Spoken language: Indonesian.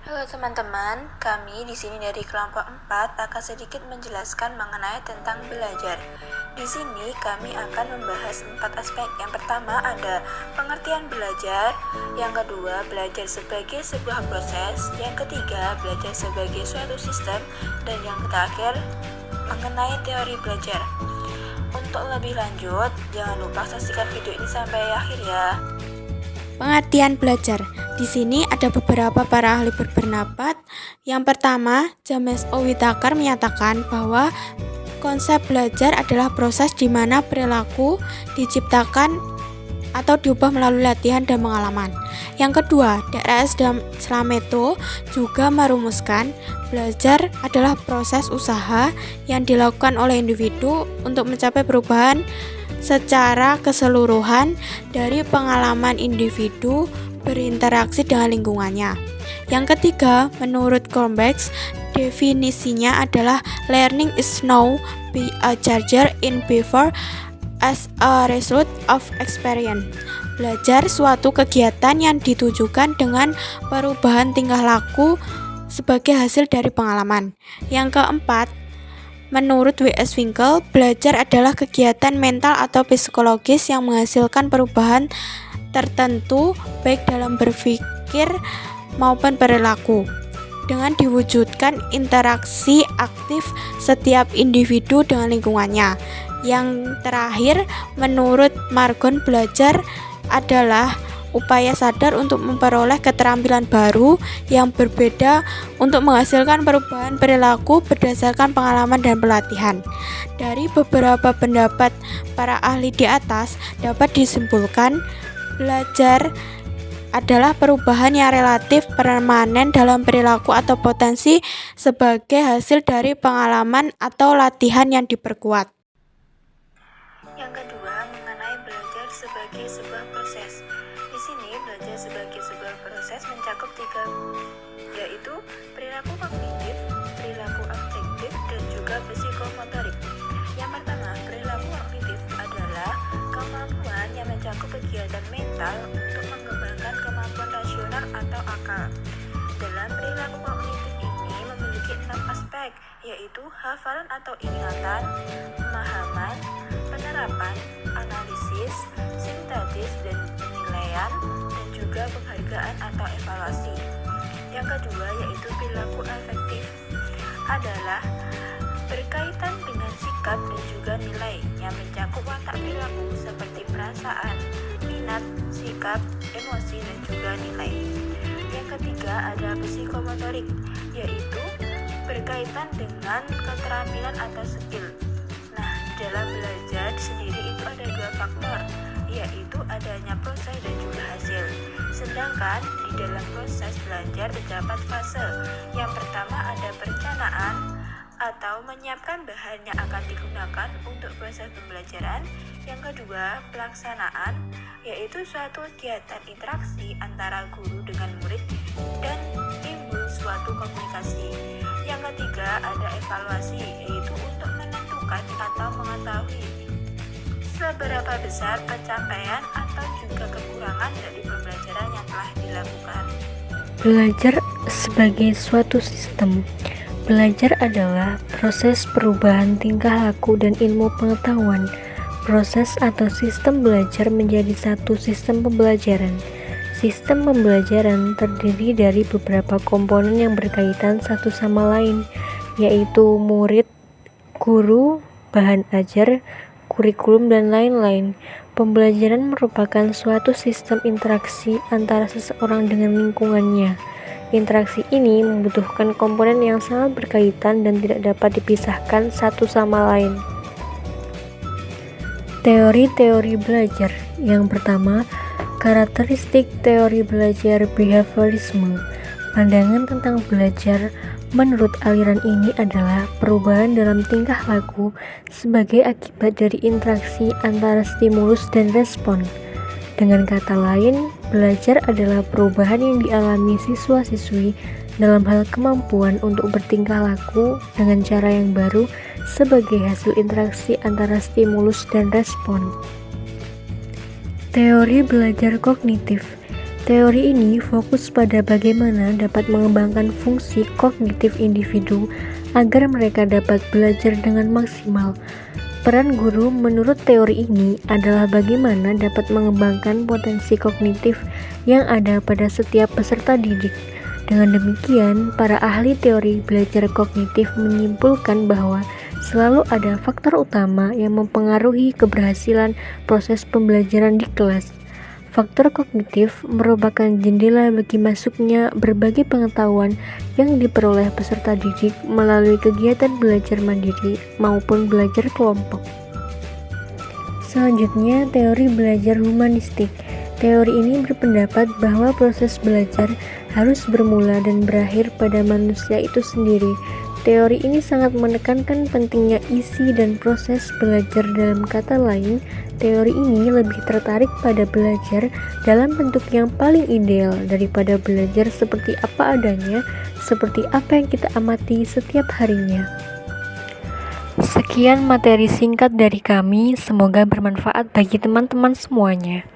Halo teman-teman, kami di sini dari kelompok 4 akan sedikit menjelaskan mengenai tentang belajar. Di sini kami akan membahas 4 aspek. Yang pertama ada pengertian belajar, yang kedua belajar sebagai sebuah proses, yang ketiga belajar sebagai suatu sistem, dan yang terakhir mengenai teori belajar. Untuk lebih lanjut, jangan lupa saksikan video ini sampai akhir ya. Pengertian belajar. Di sini ada beberapa para ahli berpendapat. Yang pertama, James O. Whittaker menyatakan bahwa konsep belajar adalah proses di mana perilaku diciptakan atau diubah melalui latihan dan pengalaman. Yang kedua, D.R.S. Slameto juga merumuskan belajar adalah proses usaha yang dilakukan oleh individu untuk mencapai perubahan secara keseluruhan dari pengalaman individu berinteraksi dengan lingkungannya. Yang ketiga, menurut Cronbach, definisinya adalah learning is now be a charger in behavior as a result of experience. Belajar suatu kegiatan yang ditujukan dengan perubahan tingkah laku sebagai hasil dari pengalaman. Yang keempat, menurut W.S. Winkel, belajar adalah kegiatan mental atau psikologis yang menghasilkan perubahan tertentu baik dalam berpikir maupun perilaku dengan diwujudkan interaksi aktif setiap individu dengan lingkungannya. Yang terakhir, menurut Margon, belajar adalah upaya sadar untuk memperoleh keterampilan baru yang berbeda untuk menghasilkan perubahan perilaku berdasarkan pengalaman dan pelatihan. Dari beberapa pendapat para ahli di atas dapat disimpulkan belajar adalah perubahan yang relatif permanen dalam perilaku atau potensi sebagai hasil dari pengalaman atau latihan yang diperkuat. Yang kedua, mengenai belajar sebagai sebuah proses. Di sini, belajar sebagai sebuah proses mencakup 3, yaitu perilaku kognitif, perilaku afektif, dan juga psikomotorik. Yang pertama, perilaku kognitif adalah kemampuan yang mencakup kegiatan mental untuk mengembangkan kemampuan rasional atau akal. Dalam perilaku kognitif ini memiliki 6 aspek, yaitu hafalan atau ingatan, pemahaman, penerapan, analisis, sintesis dan penilaian, dan juga penghargaan atau evaluasi. Yang kedua yaitu perilaku afektif adalah berkaitan dengan sikap dan juga nilai yang mencakup watak perilaku seperti perasaan, minat, sikap, emosi, dan juga nilai. Yang ketiga ada psikomotorik, yaitu berkaitan dengan keterampilan atau skill. Nah, dalam belajar sendiri itu ada 2 faktor, yaitu adanya proses dan juga hasil. Sedangkan di dalam proses belajar terdapat fase. Yang pertama ada perencanaan atau menyiapkan bahan yang akan digunakan untuk proses pembelajaran. Yang kedua, pelaksanaan, yaitu suatu kegiatan interaksi antara guru dengan murid dan timbul suatu komunikasi. Yang ketiga, ada evaluasi, yaitu untuk menentukan atau mengetahui seberapa besar pencapaian atau juga kekurangan dari pembelajaran yang telah dilakukan. Belajar sebagai suatu sistem. Belajar adalah proses perubahan tingkah laku dan ilmu pengetahuan. Proses atau sistem belajar menjadi satu sistem pembelajaran. Sistem pembelajaran terdiri dari beberapa komponen yang berkaitan satu sama lain, yaitu murid, guru, bahan ajar, kurikulum, dan lain-lain. Pembelajaran merupakan suatu sistem interaksi antara seseorang dengan lingkungannya. Interaksi ini membutuhkan komponen yang sangat berkaitan dan tidak dapat dipisahkan satu sama lain. Teori-teori belajar. Yang pertama, karakteristik teori belajar behaviorisme. Pandangan tentang belajar menurut aliran ini adalah perubahan dalam tingkah laku sebagai akibat dari interaksi antara stimulus dan respon. Dengan kata lain, belajar adalah perubahan yang dialami siswa-siswi dalam hal kemampuan untuk bertingkah laku dengan cara yang baru sebagai hasil interaksi antara stimulus dan respon. Teori belajar kognitif. Teori ini fokus pada bagaimana dapat mengembangkan fungsi kognitif individu agar mereka dapat belajar dengan maksimal. Peran guru menurut teori ini adalah bagaimana dapat mengembangkan potensi kognitif yang ada pada setiap peserta didik. Dengan demikian, para ahli teori belajar kognitif menyimpulkan bahwa selalu ada faktor utama yang mempengaruhi keberhasilan proses pembelajaran di kelas. Faktor kognitif merupakan jendela bagi masuknya berbagai pengetahuan yang diperoleh peserta didik melalui kegiatan belajar mandiri maupun belajar kelompok. Selanjutnya, teori belajar humanistik. Teori ini berpendapat bahwa proses belajar harus bermula dan berakhir pada manusia itu sendiri. Teori ini sangat menekankan pentingnya isi dan proses belajar. Dalam kata lain, teori ini lebih tertarik pada belajar dalam bentuk yang paling ideal daripada belajar seperti apa adanya, seperti apa yang kita amati setiap harinya. Sekian materi singkat dari kami, semoga bermanfaat bagi teman-teman semuanya.